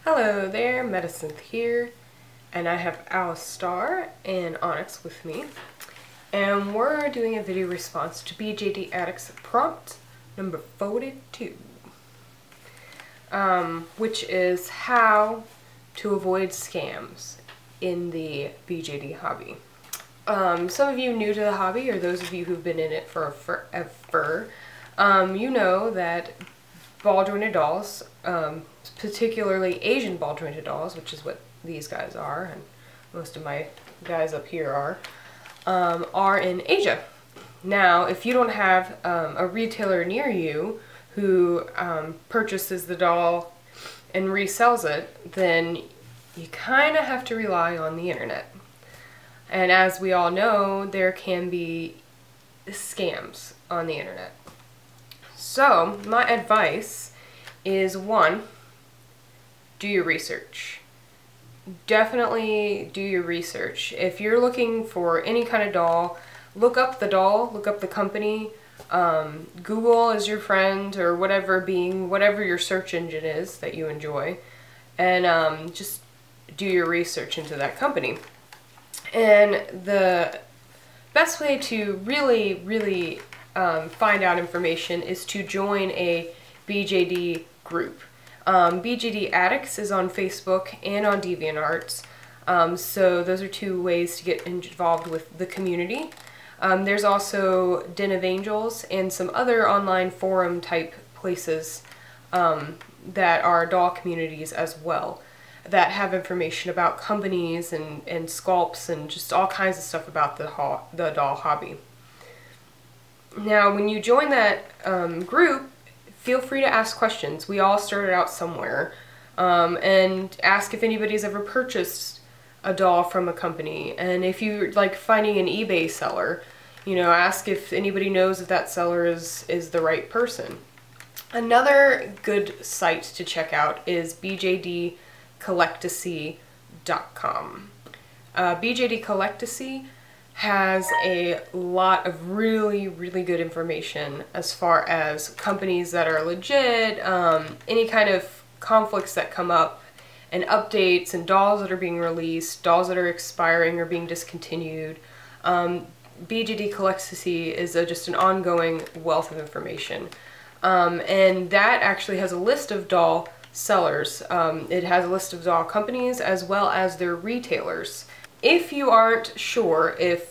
Hello there, Medicine here, and I have Alastyre and Onyx with me, and we're doing a video response to BJD Addicts prompt number 42, which is how to avoid scams in the BJD hobby. Some of you new to the hobby, or those of you who've been in it for forever, you know that ball jointed dolls, particularly Asian ball jointed dolls, which is what these guys are, and most of my guys up here are in Asia. Now, if you don't have a retailer near you who purchases the doll and resells it, then you kind of have to rely on the internet. And as we all know, there can be scams on the internet. So, my advice is, one, do your research. Definitely do your research. If you're looking for any kind of doll, look up the doll, look up the company. Google is your friend, or whatever your search engine is that you enjoy, and just do your research into that company. And the best way to really find out information is to join a BJD group. BJD Addicts is on Facebook and on DeviantArt, so those are two ways to get involved with the community. There's also Den of Angels and some other online forum type places that are doll communities as well, that have information about companies and sculpts and just all kinds of stuff about the doll hobby. Now, when you join that group, feel free to ask questions. We all started out somewhere, and ask if anybody's ever purchased a doll from a company. And if you're like finding an eBay seller, you know, ask if anybody knows if that seller is the right person. Another good site to check out is BJD BJD Collectacy has a lot of really good information as far as companies that are legit, any kind of conflicts that come up, and updates, and dolls that are being released, dolls that are expiring or being discontinued. BJD Collectacy is just an ongoing wealth of information, and that actually has a list of doll sellers. It has a list of doll companies as well as their retailers. If you aren't sure if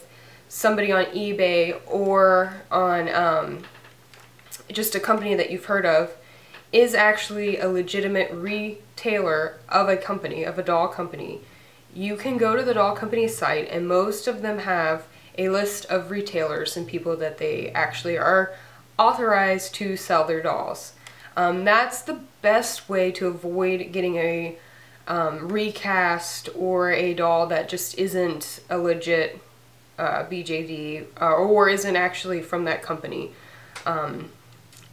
somebody on eBay or on just a company that you've heard of is actually a legitimate retailer of a company, of a doll company, you can go to the doll company site, and most of them have a list of retailers and people that they actually are authorized to sell their dolls. That's the best way to avoid getting a recast or a doll that just isn't a legit BJD, or isn't actually from that company.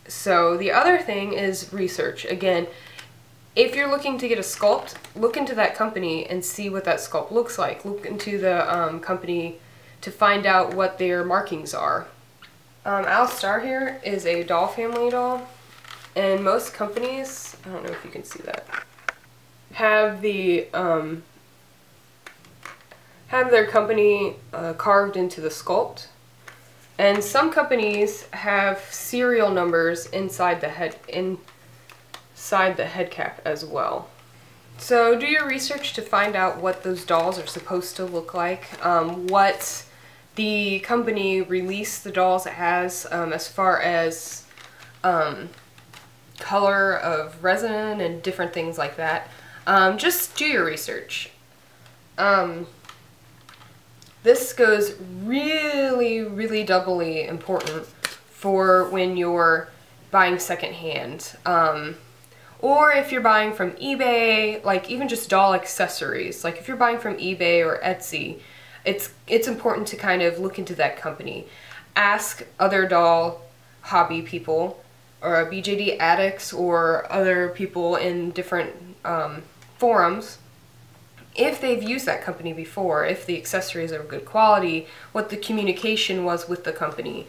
So the other thing is research. Again, if you're looking to get a sculpt, look into that company and see what that sculpt looks like. Look into the company to find out what their markings are. Alastyre here is a doll family doll, and most companies, I don't know if you can see that, have their company carved into the sculpt, and some companies have serial numbers inside the head cap as well. So do your research to find out what those dolls are supposed to look like, what the company released the dolls as far as color of resin and different things like that. Just do your research. This goes really doubly important for when you're buying secondhand. Or if you're buying from eBay, like even just doll accessories. Like if you're buying from eBay or Etsy, it's important to kind of look into that company. Ask other doll hobby people, or BJD Addicts, or other people in different forums, if they've used that company before, if the accessories are of good quality, what the communication was with the company.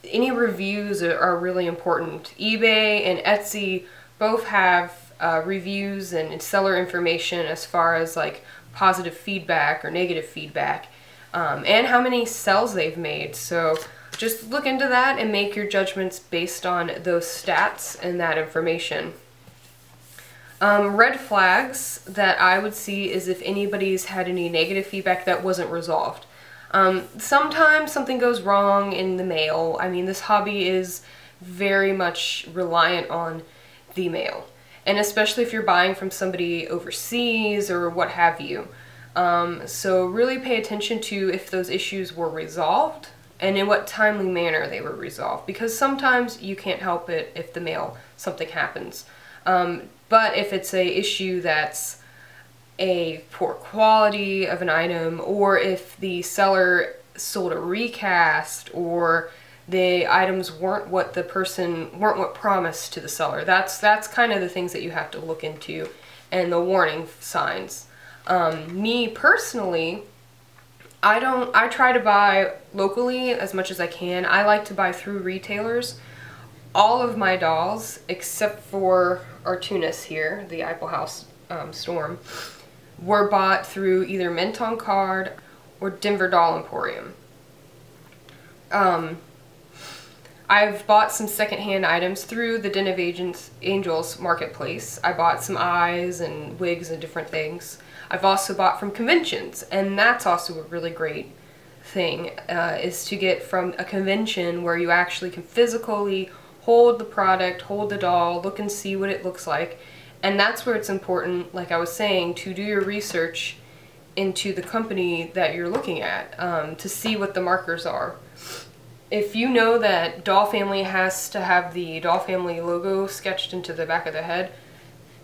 Any reviews are really important. eBay and Etsy both have reviews and seller information as far as like positive feedback or negative feedback, and how many sales they've made. So just look into that and make your judgments based on those stats and that information. Red flags that I would see is if anybody's had any negative feedback that wasn't resolved. Sometimes something goes wrong in the mail. I mean, this hobby is very much reliant on the mail, and especially if you're buying from somebody overseas or what have you. So really pay attention to if those issues were resolved and in what timely manner they were resolved, because sometimes you can't help it if the mail something happens. But if it's a issue that's a poor quality of an item, or if the seller sold a recast, or the items weren't what promised to the seller, that's kind of the things that you have to look into, and the warning signs. Me personally, I try to buy locally as much as I can. I like to buy through retailers. All of my dolls, except for Artunis here, the Apple House Storm, were bought through either Mint on Card or Denver Doll Emporium. I've bought some secondhand items through the Den of Angels marketplace. I bought some eyes and wigs and different things. I've also bought from conventions, and that's also a really great thing, is to get from a convention where you actually can physically hold the product, hold the doll, look and see what it looks like. And that's where it's important, like I was saying, to do your research into the company that you're looking at, to see what the markers are. If you know that Doll Family has to have the Doll Family logo sketched into the back of the head,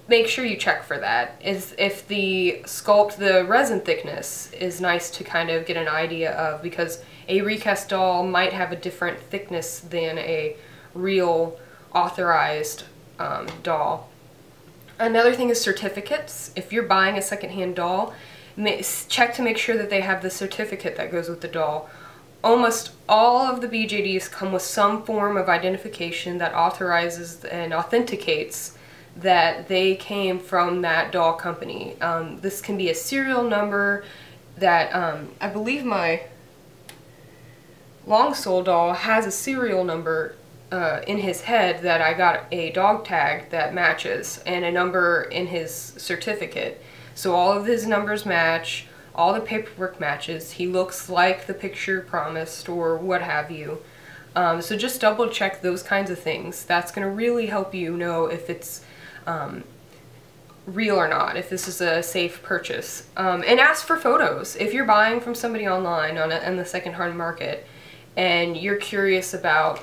make sure you check for that. If the sculpt, the resin thickness is nice to kind of get an idea of, because a recast doll might have a different thickness than a real authorized doll. Another thing is certificates. If you're buying a secondhand doll, check to make sure that they have the certificate that goes with the doll. Almost all of the BJDs come with some form of identification that authorizes and authenticates that they came from that doll company. This can be a serial number that, I believe my Long Soul doll has a serial number in his head that I got a dog tag that matches, and a number in his certificate. So all of his numbers match, all the paperwork matches, he looks like the picture promised or what have you. So just double check those kinds of things. That's going to really help you know if it's real or not, if this is a safe purchase. And ask for photos. If you're buying from somebody online on the second-hand market and you're curious about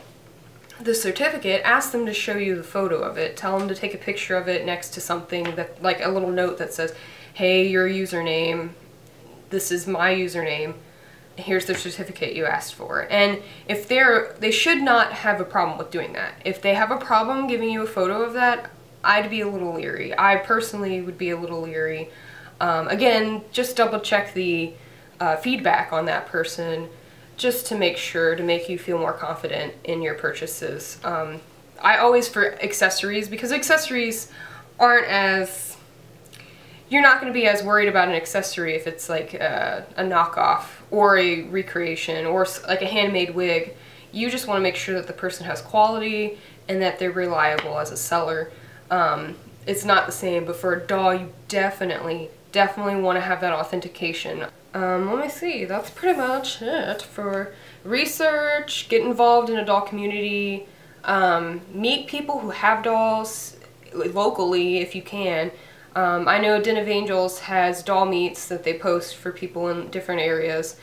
the certificate, ask them to show you the photo of it. Tell them to take a picture of it next to something, that, like a little note that says, hey, your username, this is my username, here's the certificate you asked for. And if they should not have a problem with doing that. If they have a problem giving you a photo of that, I'd be a little leery. I personally would be a little leery. Again, just double check the feedback on that person, just to make sure, to make you feel more confident in your purchases. I always, for accessories, because accessories aren't as, you're not going to be as worried about an accessory if it's like a knockoff or a recreation or like a handmade wig. You just want to make sure that the person has quality and that they're reliable as a seller. It's not the same, but for a doll, you definitely want to have that authentication. Let me see, that's pretty much it for research. Get involved in a doll community, meet people who have dolls locally if you can. I know Den of Angels has doll meets that they post for people in different areas.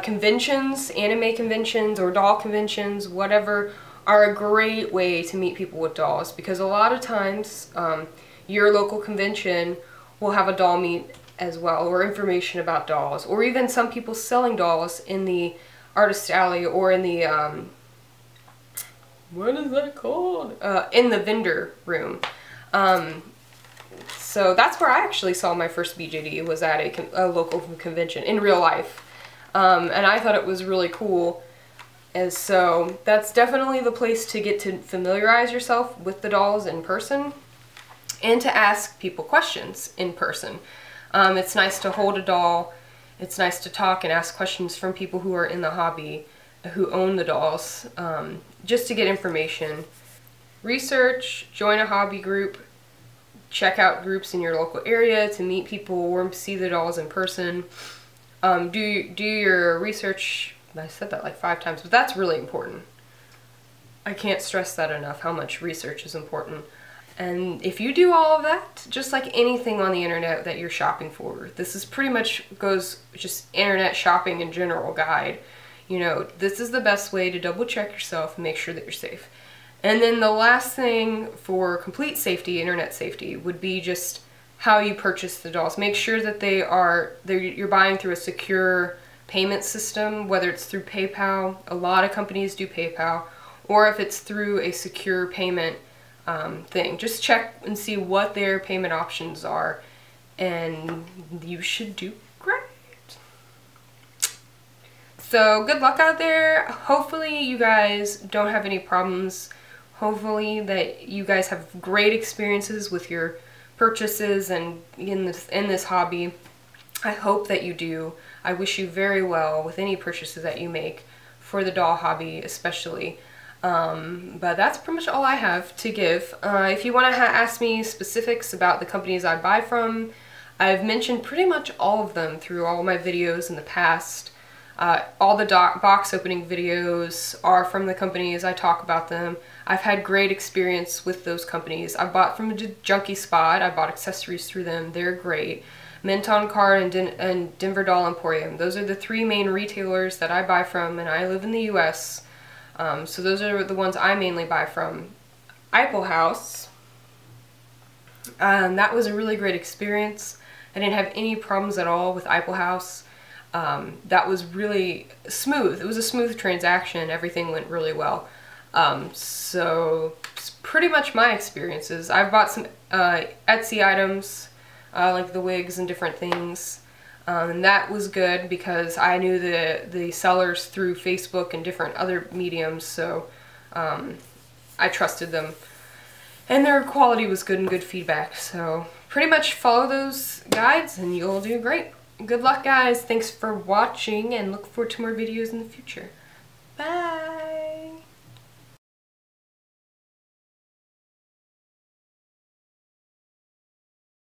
Conventions, anime conventions or doll conventions, whatever, are a great way to meet people with dolls, because a lot of times your local convention will have a doll meet as well, or information about dolls, or even some people selling dolls in the artist alley or in the what is that called? In the vendor room. So that's where I actually saw my first BJD, was at a local convention in real life, and I thought it was really cool. And so that's definitely the place to get to familiarize yourself with the dolls in person. and to ask people questions in person. It's nice to hold a doll. It's nice to talk and ask questions from people who are in the hobby, who own the dolls, just to get information. Research, join a hobby group, check out groups in your local area to meet people or see the dolls in person. Do your research. I said that like 5 times, but that's really important. I can't stress that enough, how much research is important. And if you do all of that, just like anything on the internet that you're shopping for, this is pretty much goes just internet shopping in general guide. You know, this is the best way to double check yourself and make sure that you're safe. And then the last thing for complete safety, internet safety, would be just how you purchase the dolls. Make sure that you're buying through a secure payment system, whether it's through PayPal. A lot of companies do PayPal, or if it's through a secure payment thing. Just check and see what their payment options are, and you should do great. So good luck out there. Hopefully you guys don't have any problems. Hopefully that you guys have great experiences with your purchases and in this hobby. I hope that you do. I wish you very well with any purchases that you make for the doll hobby especially. But that's pretty much all I have to give. If you want to ask me specifics about the companies I buy from, I've mentioned pretty much all of them through all my videos in the past. All the box opening videos are from the companies. I talk about them. I've had great experience with those companies. I bought from Junkie Spot. I bought accessories through them. They're great. Menton Card and Denver Doll Emporium. Those are the 3 main retailers that I buy from, and I live in the US. So those are the ones I mainly buy from. Impldoll House. That was a really great experience. I didn't have any problems at all with Impldoll House. That was really smooth. It was a smooth transaction. Everything went really well. So it's pretty much my experiences. I've bought some Etsy items, like the wigs and different things. And that was good because I knew the sellers through Facebook and different other mediums, so I trusted them. And their quality was good and good feedback. So pretty much follow those guides and you'll do great. Good luck, guys. Thanks for watching and look forward to more videos in the future. Bye!